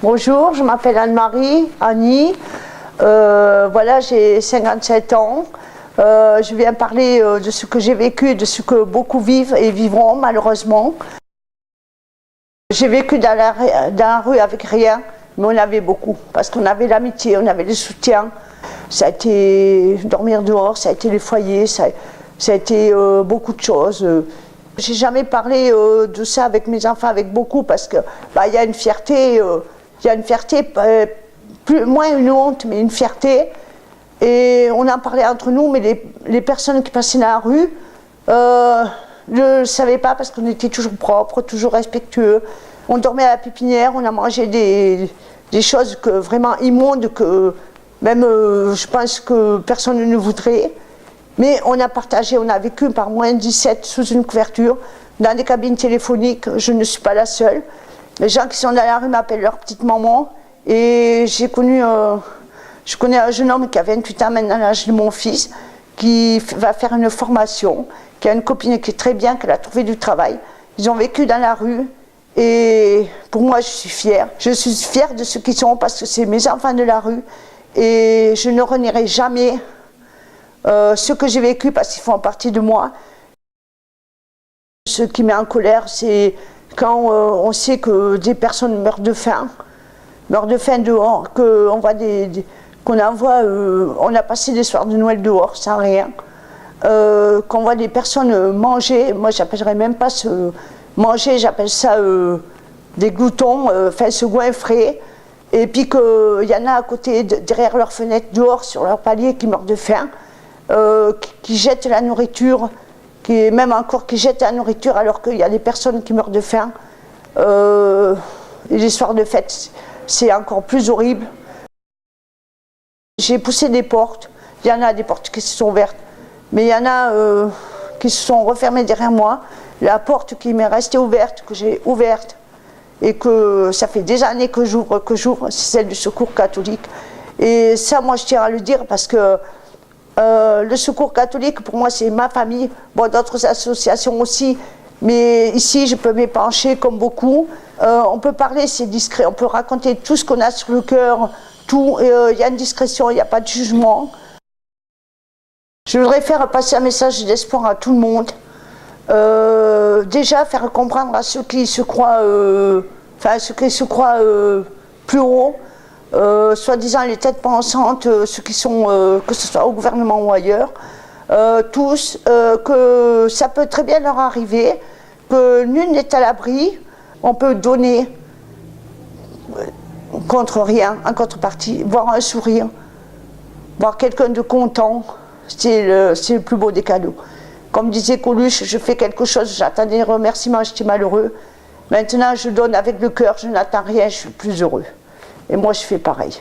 Bonjour, je m'appelle Anne-Marie, Annie. Voilà, j'ai 57 ans. Je viens parler de ce que j'ai vécu, de ce que beaucoup vivent et vivront malheureusement. J'ai vécu dans la rue avec rien, mais on avait beaucoup, parce qu'on avait l'amitié, on avait le soutien. Ça a été dormir dehors, ça a été les foyers, ça a été beaucoup de choses. J'ai jamais parlé de ça avec mes enfants, avec beaucoup, parce que y a une fierté, moins une honte, mais une fierté. Et on en parlait entre nous, mais les personnes qui passaient dans la rue ne le savaient pas, parce qu'on était toujours propres, toujours respectueux. On dormait à la pépinière, on a mangé des choses vraiment immondes que même je pense que personne ne voudrait. Mais on a partagé, on a vécu par moins 17 sous une couverture, dans des cabines téléphoniques. Je ne suis pas la seule. Les gens qui sont dans la rue m'appellent leur petite maman. Et je connais un jeune homme qui a 28 ans, maintenant l'âge de mon fils, qui va faire une formation, qui a une copine qui est très bien, qui a trouvé du travail. Ils ont vécu dans la rue. Et pour moi, je suis fière. Je suis fière de ce qu'ils sont, parce que c'est mes enfants de la rue. Et je ne renierai jamais ce que j'ai vécu, parce qu'ils font partie de moi. Ce qui met en colère, c'est quand on sait que des personnes meurent de faim dehors, qu'on voit on a passé des soirs de Noël dehors sans rien, qu'on voit des personnes manger. Moi, j'appellerais même pas manger, j'appelle ça des gloutons, se goinfrer. Et puis qu'il y en a à côté, derrière leur fenêtre, dehors, sur leur palier, qui meurent de faim, qui jettent la nourriture, qui jettent la nourriture alors qu'il y a des personnes qui meurent de faim. Et les soirs de fête, c'est encore plus horrible. J'ai poussé des portes, il y en a des portes qui se sont ouvertes, mais il y en a qui se sont refermées derrière moi. La porte qui m'est restée ouverte, que j'ai ouverte, et que ça fait des années que j'ouvre, c'est celle du Secours catholique. Et ça, moi, je tiens à le dire, parce que le Secours catholique, pour moi, c'est ma famille. Bon, d'autres associations aussi, mais ici, je peux m'épancher comme beaucoup. On peut parler, c'est discret, on peut raconter tout ce qu'on a sur le cœur, tout. Il y a une discrétion, il n'y a pas de jugement. Je voudrais faire passer un message d'espoir à tout le monde. Déjà, faire comprendre à ceux qui se croient, plus haut, soi-disant les têtes pensantes, ceux qui sont, que ce soit au gouvernement ou ailleurs, tous, que ça peut très bien leur arriver, que nul n'est à l'abri. On peut donner contre rien, en contrepartie, voir un sourire, voir quelqu'un de content, c'est le plus beau des cadeaux. Comme disait Coluche, je fais quelque chose, j'attendais des remerciements, j'étais malheureux. Maintenant, je donne avec le cœur, je n'attends rien, je suis plus heureux. Et moi, je fais pareil.